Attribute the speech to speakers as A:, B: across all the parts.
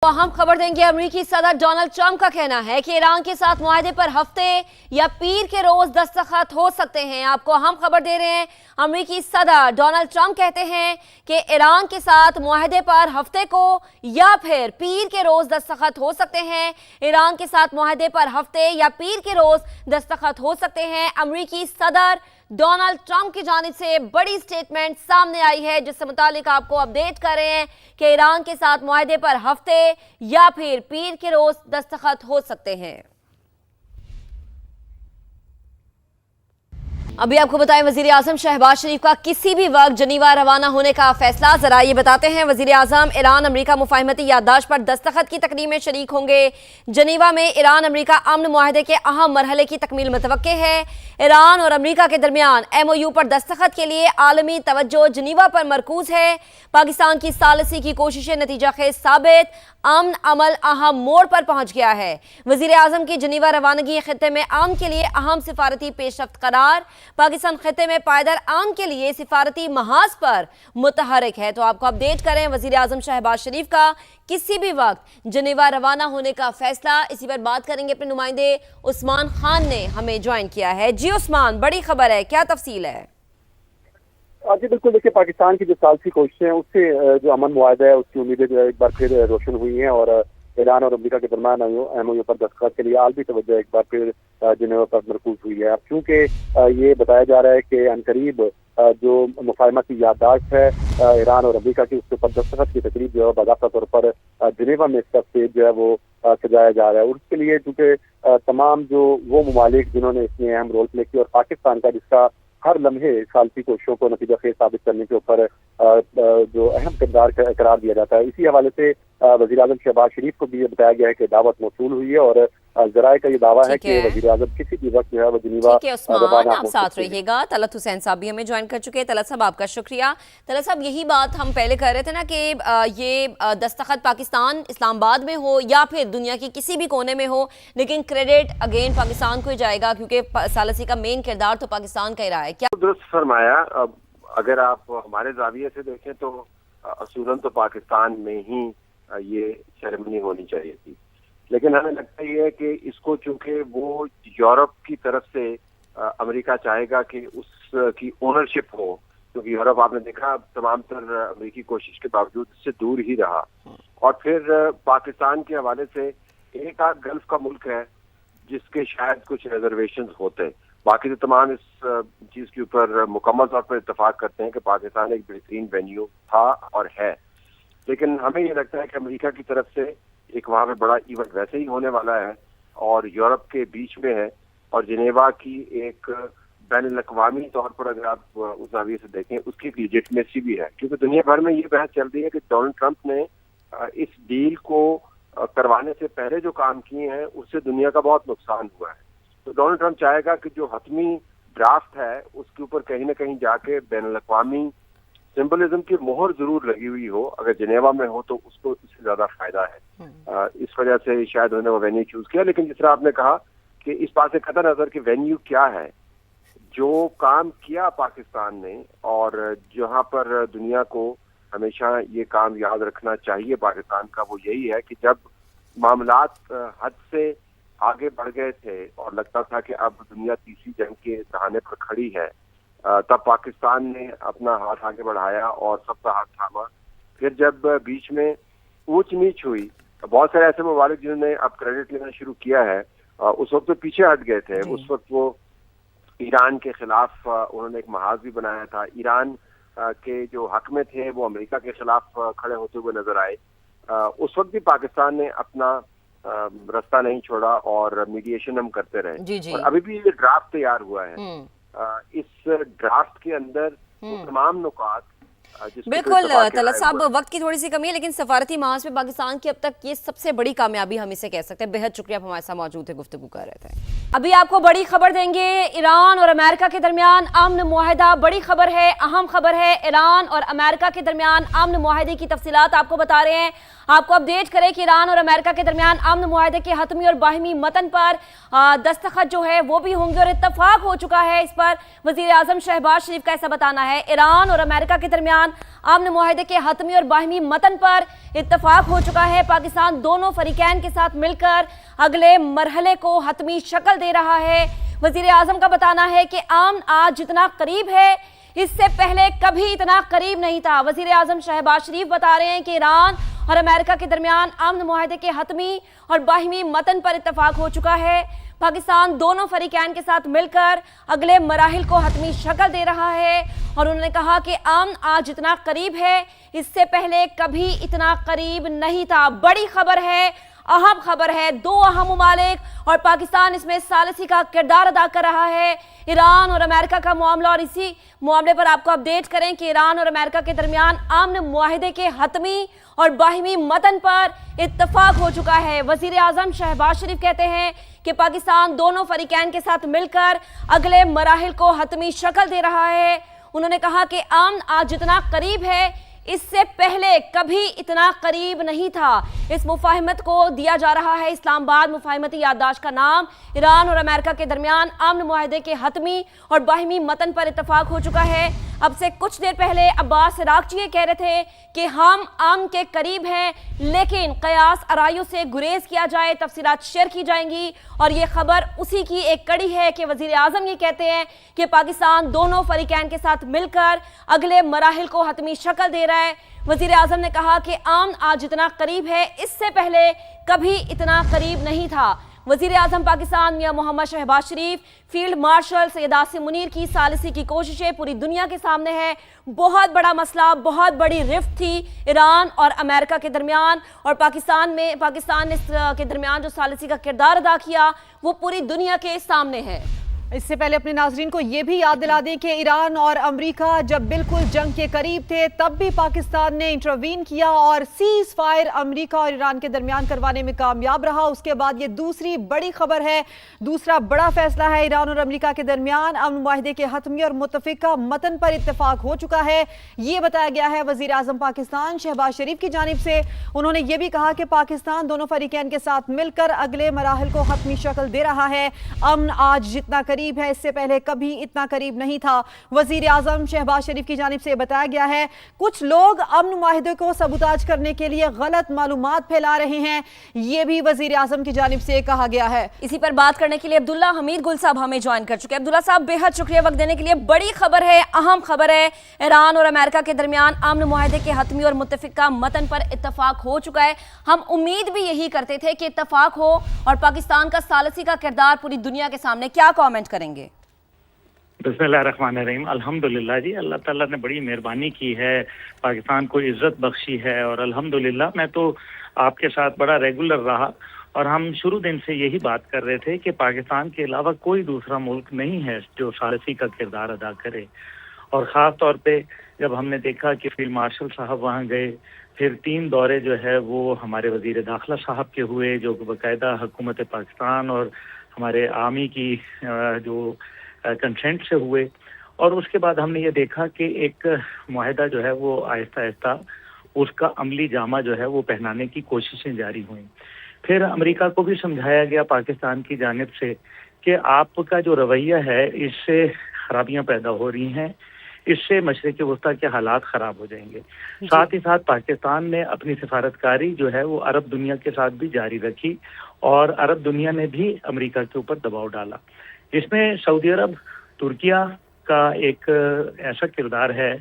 A: तो हम खबर देंगे। अमेरिकी सदर डोनाल्ड ट्रंप का कहना है कि ईरान के साथ मुआहदे पर हफ्ते या पीर के रोज दस्तखत हो सकते हैं। आपको हम खबर दे रहे हैं, अमेरिकी सदर डोनाल्ड ट्रंप कहते हैं कि ईरान के साथ मुआहदे पर हफ्ते को या फिर पीर के रोज दस्तखत हो सकते हैं। ईरान के साथ मुआहदे पर हफ्ते या पीर के रोज दस्तखत हो सकते हैं। अमेरिकी सदर डोनाल्ड ट्रंप की जानिब से बड़ी स्टेटमेंट सामने आई है, जिससे मुतालिक आपको अपडेट कर रहे हैं कि ईरान के साथ मुआहदे पर हफ्ते या फिर पीर के रोज दस्तखत हो सकते हैं। अभी आपको बताएं, वजीर आजम शहबाज शरीफ का किसी भी वक्त जनीवा रवाना होने का फैसला। जरा ये बताते हैं, वजीर आजम ईरान अमेरिका मुफाहमती याददाश्त पर दस्तखत की तकरीब में शरीक होंगे। जनीवा में ईरान अमेरिका अमन मुआहदे के अहम मरहले की तकमील मुतवक्के है। ईरान और अमेरिका के दरमियान MOU पर दस्तखत के लिए आलमी तवज्जो जनीवा पर मरकूज है। पाकिस्तान की सालसी की कोशिशें नतीजा खेज साबित, अमन अमल अहम मोड़ पर पहुंच गया है। वजीर आजम की जनीवा रवानगी खित्ते में अमन के लिए अहम सिफारती पेशरफ्त करार। पाकिस्तान खित्ते में पायदार अमन के लिए सिफारती महाज पर मुतहरिक है। तो आपको अपडेट करें, वजीर आजम शहबाज शरीफ का किसी भी वक्त जनीवा रवाना होने का फैसला। इसी पर बात करेंगे, अपने नुमाइंदे उस्मान खान ने हमें ज्वाइन किया है। जी उस्मान, बड़ी खबर है, क्या तफसील है?
B: जी बिल्कुल, देखिए पाकिस्तान की जो सालसी कोशिशें हैं उससे जो अमन मुआहदा है उसकी उम्मीदें जो है एक बार फिर रोशन हुई हैं और ईरान और अमेरिका के दरमियान MOU पर दस्तखत के लिए आलमी तवज्जो एक बार फिर जिनेवा पर मरकूज हुई है। अब चूंकि ये बताया जा रहा है कि अनकरीब जो मुफाहमती याददाश्त है ईरान और अमेरिका की, उसके ऊपर दस्तखत की तकरीब जो है बाकायदा तौर पर जिनेवा में इसका स्टेज जो है वो सजाया जा रहा है। और उसके लिए चूंकि तमाम जो वो ममालिक जिन्होंने इसमें अहम रोल प्ले किया और पाकिस्तान का जिसका हर लम्हे सालसी कोशिशों को नतीजा खेज साबित करने के ऊपर जो अहम किरदार करार दिया जाता है, इसी हवाले से वज़ीर आज़म शहबाज शरीफ को भी ये बताया गया है कि दावत मौसूल हुई है और जराए का ये दावा है कि वज़ीर आज़म किसी भी वक्त जो है वो जिनेवा
A: रवाना आप साथ रहिएगा। तलत हुसैन साहब भी हमें ज्वाइन कर चुके हैं। तलत साहब आपका शुक्रिया। तलत साहब, यही बात हम पहले कर रहे थे ना कि ये दस्तखत पाकिस्तान इस्लामाबाद में हो या फिर दुनिया की किसी भी कोने में हो, लेकिन क्रेडिट अगेन पाकिस्तान को ही जाएगा, क्योंकि सालसी का मेन किरदार तो पाकिस्तान का ही रहा है। क्या
C: दुरुस्त फरमाया। अब अगर आप हमारे जाविये से देखें तो असूलन तो पाकिस्तान में ही ये सेरेमनी होनी चाहिए थी, लेकिन हमें लगता ही है कि इसको चूंकि वो यूरोप की तरफ से अमेरिका चाहेगा कि उसकी ओनरशिप हो, क्योंकि यूरोप आपने देखा तमाम तर अमेरिकी कोशिश के बावजूद इससे दूर ही रहा। और फिर पाकिस्तान के हवाले से एक आध गल्फ का मुल्क है जिसके शायद कुछ रिजर्वेशंस होते, बाकी तो तमाम इस चीज के ऊपर मुकम्मल तौर पर इत्तेफाक करते हैं कि पाकिस्तान एक बेहतरीन वेन्यू था और है। लेकिन हमें ये लगता है कि अमेरिका की तरफ से एक वहाँ पे बड़ा इवेंट वैसे ही होने वाला है और यूरोप के बीच में है, और जिनेवा की एक बैनुल-अक़वामी तौर पर अगर आप उस जाविये से देखें उसकी लिजिटिमेसी भी है, क्योंकि दुनिया भर में ये बहस चल रही है कि डोनाल्ड ट्रंप ने इस डील को करवाने से पहले जो काम किए हैं उससे दुनिया का बहुत नुकसान हुआ है। तो डोनाल्ड ट्रंप चाहेगा कि जो हतमी ड्राफ्ट है उसके ऊपर कहीं ना कहीं जाके बैनुल-अक़वामी सिंबलिज्म की मोहर जरूर लगी हुई हो। अगर जिनेवा में हो तो उसको इससे ज्यादा फायदा है। इस वजह से शायद उन्होंने वो वेन्यू चूज किया। लेकिन जिस तरह आपने कहा कि इस बात से कतई नजर कि वेन्यू क्या है, जो काम किया पाकिस्तान ने और जहाँ पर दुनिया को हमेशा ये काम याद रखना चाहिए पाकिस्तान का, वो यही है कि जब मामलात हद से आगे बढ़ गए थे और लगता था कि अब दुनिया तीसरी जंग के दहाने पर खड़ी है, तब पाकिस्तान ने अपना हाथ आगे बढ़ाया और सबका हाथ थामा। फिर जब बीच में ऊंच नीच हुई, बहुत सारे ऐसे ममालिक जिन्होंने अब क्रेडिट लेना शुरू किया है उस वक्त तो पीछे हट गए थे। उस वक्त वो ईरान के खिलाफ उन्होंने एक महाज भी बनाया था। ईरान के जो हक में थे वो अमेरिका के खिलाफ खड़े होते हुए नजर आए। उस वक्त भी पाकिस्तान ने अपना रास्ता नहीं छोड़ा और मीडिएशन हम करते रहे।
A: जी।
C: और अभी भी ये ड्राफ्ट तैयार हुआ है। इस ड्राफ्ट के अंदर तमाम नुकात
A: बिल्कुल। तलत साहब, वक्त की थोड़ी सी कमी है, लेकिन सफारती महाज में पाकिस्तान की अब तक ये सबसे बड़ी कामयाबी हम इसे कह सकते हैं। बेहद शुक्रिया, आप हमारे साथ मौजूद थे, गुफ्तगू कर रहे थे। अभी आपको बड़ी खबर देंगे, ईरान और अमेरिका के दरमियान अमन मुआहदा। बड़ी खबर है, अहम खबर है। ईरान और अमेरिका के दरमियान अमन मुआहदे की तफसीलात आपको बता रहे हैं। आपको अपडेट करें कि ईरान और अमेरिका के दरमियान अमन मुआहदे के हतमी और बाहिमी मतन पर दस्तखत जो है वो भी होंगे और इत्तफाक हो चुका है। इस पर वजीर आजम शहबाज शरीफ का ऐसा बताना है। ईरान और अमेरिका के दरमियान अमन मुआहदे के हतमी और बाहिमी मतन पर इत्तफाक हो चुका है। पाकिस्तान दोनों फरीकैन के साथ मिलकर अगले मरहले को हतमी शक्ल दे रहा है। वजीर आजम का बताना है कि अमन आज जितना करीब है इससे पहले कभी इतना करीब नहीं था। वजीर आजम शहबाज शरीफ बता रहे हैं कि ईरान और अमेरिका के दरमियान अमन मुआहदे के हतमी और बाहिमी मतन पर इत्तफाक हो चुका है। पाकिस्तान दोनों फरीकैन के साथ मिलकर अगले मराहिल को हतमी शक्ल दे रहा है और उन्होंने कहा कि अमन आज जितना करीब है इससे पहले कभी इतना करीब नहीं था। बड़ी खबर है, अहम खबर है। दो अहम ममालिक और पाकिस्तान इसमें सालिसी का किरदार अदा कर रहा है। ईरान और अमेरिका का मामला, और इसी मामले पर आपको अपडेट करें कि ईरान और अमेरिका के दरमियान अमन मुआहिदे के हतमी और बाहिमी मतन पर इत्तफाक हो चुका है। वजीर आजम शहबाज शरीफ कहते हैं कि पाकिस्तान दोनों फरीकैन के साथ मिलकर अगले मराहिल को हतमी शक्ल दे रहा है। उन्होंने कहा कि अमन आज जितना करीब है इससे पहले कभी इतना करीब नहीं था। इस मुफाहिमत को दिया जा रहा है इस्लामाबाद मुफाहिमती याददाश्त का नाम। ईरान और अमेरिका के दरमियान अमन मुआहदे के हतमी और बाहिमी मतन पर इत्तफाक हो चुका है। अब से कुछ देर पहले अब्बास इराक़ची ये कह रहे थे कि हम अमन के करीब हैं, लेकिन कयास आराइयों से गुरेज किया जाए, तफसीलात शेयर की जाएंगी। और ये खबर उसी की एक कड़ी है कि वजीर आजम ये कहते हैं कि पाकिस्तान दोनों फरीकैन के साथ मिलकर अगले मराहिल को हतमी शक्ल दे रहा है। वजीर आजम ने कहा कि अमन आज जितना करीब है इससे पहले कभी इतना करीब नहीं था। वजीर आजम पाकिस्तान मियां मोहम्मद शहबाज शरीफ, फील्ड मार्शल सैयद आसिम मुनीर की सालिसी की कोशिशें पूरी दुनिया के सामने है। बहुत बड़ा मसला, बहुत बड़ी रिफ्ट थी ईरान और अमेरिका के दरमियान, और पाकिस्तान ने के दरमियान जो सालिसी का किरदार अदा किया वो पूरी दुनिया के सामने है।
D: इससे पहले अपने नाजरीन को यह भी याद दिला दें कि ईरान और अमेरिका जब बिल्कुल जंग के करीब थे तब भी पाकिस्तान ने इंटरवीन किया और सीज फायर अमेरिका और ईरान के दरमियान करवाने में कामयाब रहा। उसके बाद ये दूसरी बड़ी खबर है, दूसरा बड़ा फैसला है। ईरान और अमेरिका के दरमियान अमन मुआहदे के हतमी और मुत्तफिका मतन पर इत्तेफाक हो चुका है। ये बताया गया है वजीर आजम पाकिस्तान शहबाज शरीफ की जानिब से। उन्होंने ये भी कहा कि पाकिस्तान दोनों फरीकैन के साथ मिलकर अगले मराहिल को हतमी शक्ल दे रहा है। अमन आज जितना करीब है इससे पहले कभी इतना करीब नहीं था। वजीर आजम शहबाज शरीफ की जानिब से बताया गया है कुछ लोग अमन मुआहिदे को सबूताज करने के लिए गलत मालूमात फैला रहे हैं, ये भी वजीर आजम की जानिब से कहा गया है।
A: इसी पर बात करने के लिए अब्दुल्ला हमीद गुल साहब हमें ज्वाइन कर चुके हैं। अब्दुल्ला साहब, बेहद शुक्रिया वक्त देने के लिए। बड़ी खबर है, अहम खबर है। ईरान और अमेरिका के दरमियान अमन मुआहिदे के हतमी और मुत्तफिका मतन पर इत्तफाक हो चुका है। हम उम्मीद भी यही करते थे कि इत्तफाक हो और पाकिस्तान का सालिसी का किरदार पूरी दुनिया के सामने। क्या कमेंट करेंगे?
E: बिस्मिल्लाहिर्रहमानिर्रहीम। अल्हम्दुलिल्लाह जी, अल्लाह ताला ने बड़ी मेहरबानी की है, पाकिस्तान को इज्जत बख्शी है और अल्हम्दुलिल्लाह मैं तो आपके साथ बड़ा रेगुलर रहा और हम शुरू दिन से यही बात कर रहे थे कि पाकिस्तान के अलावा कोई दूसरा मुल्क नहीं है जो सालिसी का किरदार अदा करे। और ख़ास तौर पे जब हमने देखा कि फील्ड मार्शल साहब वहाँ गए, फिर 3 दौरे जो है वो हमारे वज़ीर दाखिला साहब के हुए जो बाकायदा हुकूमत पाकिस्तान और हमारे आर्मी की जो कंसेंट से हुए, और उसके बाद हमने ये देखा कि एक मुआहदा जो है वो आहिस्ता आहिस्ता उसका अमली जामा जो है वो पहनाने की कोशिशें जारी हुई। फिर अमेरिका को भी समझाया गया पाकिस्तान की जानिब से कि आपका जो रवैया है इससे खराबियां पैदा हो रही हैं, इससे मशरिक़ वस्ता के हालात ख़राब हो जाएंगे। साथ ही साथ पाकिस्तान ने अपनी सफारतकारी जो है वो अरब दुनिया के साथ भी जारी रखी और अरब दुनिया ने भी अमेरिका के ऊपर दबाव डाला, जिसमें सऊदी अरब, तुर्किया का एक ऐसा किरदार है,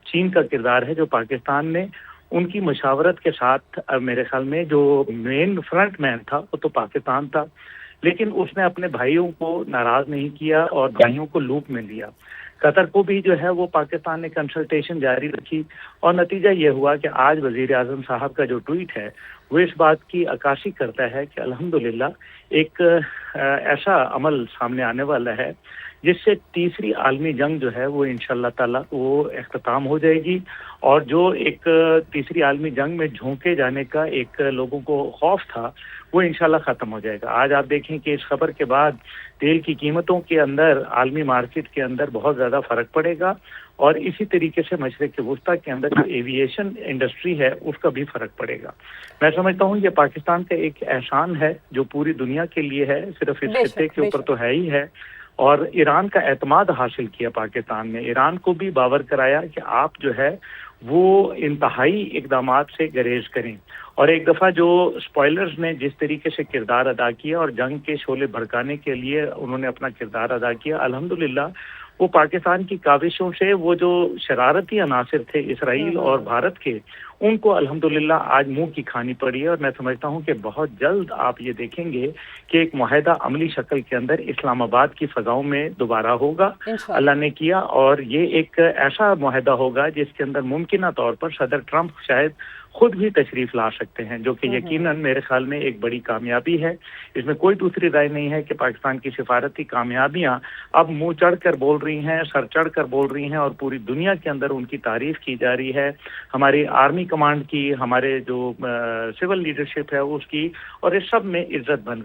E: चीन का किरदार है जो पाकिस्तान ने उनकी मशावरत के साथ, मेरे ख्याल में जो मेन फ्रंट मैन था वो तो पाकिस्तान था, लेकिन उसने अपने भाइयों को नाराज नहीं किया और भाइयों को लूप में लिया। कतर को भी जो है वो पाकिस्तान ने कंसल्टेशन जारी रखी और नतीजा ये हुआ कि आज वजीर आजम साहब का जो ट्वीट है वो इस बात की अक्कासी करता है कि अल्हम्दुलिल्लाह एक ऐसा अमल सामने आने वाला है जिससे तीसरी आलमी जंग जो है वो इंशाअल्लाह ताला वो इख्तिताम हो जाएगी और जो एक तीसरी आलमी जंग में झोंके जाने का एक लोगों को खौफ था वो इंशाअल्लाह ख़त्म हो जाएगा। आज आप देखें कि इस खबर के बाद तेल की कीमतों के अंदर, आलमी मार्केट के अंदर बहुत ज़्यादा फ़र्क पड़ेगा اور اسی طریقے سے مشرق وسطیٰ کے اندر جو ایویشن انڈسٹری ہے اس کا بھی فرق پڑے گا. میں سمجھتا ہوں یہ پاکستان کا ایک احسان ہے جو پوری دنیا کے لیے ہے, صرف اس خطے کے اوپر تو ہے ہی ہے, اور ایران کا اعتماد حاصل کیا پاکستان نے. ایران کو بھی باور کرایا کہ آپ جو ہے وہ انتہائی اقدامات سے گریز کریں, اور ایک دفعہ جو اسپوائلرز نے جس طریقے سے کردار ادا کیا اور جنگ کے شعلے بھڑکانے کے لیے انہوں نے اپنا کردار ادا کیا, الحمدللہ وہ پاکستان کی کاوشوں سے وہ جو شرارتی عناصر تھے اسرائیل اور بھارت کے, ان کو الحمدللہ آج منہ کی کھانی پڑی ہے. اور میں سمجھتا ہوں کہ بہت جلد آپ یہ دیکھیں گے کہ ایک معاہدہ عملی شکل کے اندر اسلام آباد کی فضاؤں میں دوبارہ ہوگا, اللہ نے کیا, اور یہ ایک ایسا معاہدہ ہوگا جس کے اندر ممکنہ طور پر صدر ٹرمپ شاید خود بھی تشریف لا سکتے ہیں, جو کہ یقیناً میرے خیال میں ایک بڑی کامیابی ہے. اس میں کوئی دوسری رائے نہیں ہے کہ پاکستان کی سفارتی کامیابیاں اب منہ چڑھ کر بول رہی ہیں, سر چڑھ کر بول رہی ہیں, اور پوری دنیا کے اندر ان کی تعریف کی جا رہی ہے, ہماری آرمی کمانڈ کی, ہمارے جو سول لیڈرشپ ہے اس کی, اور اس سب میں عزت بن رہی ہے.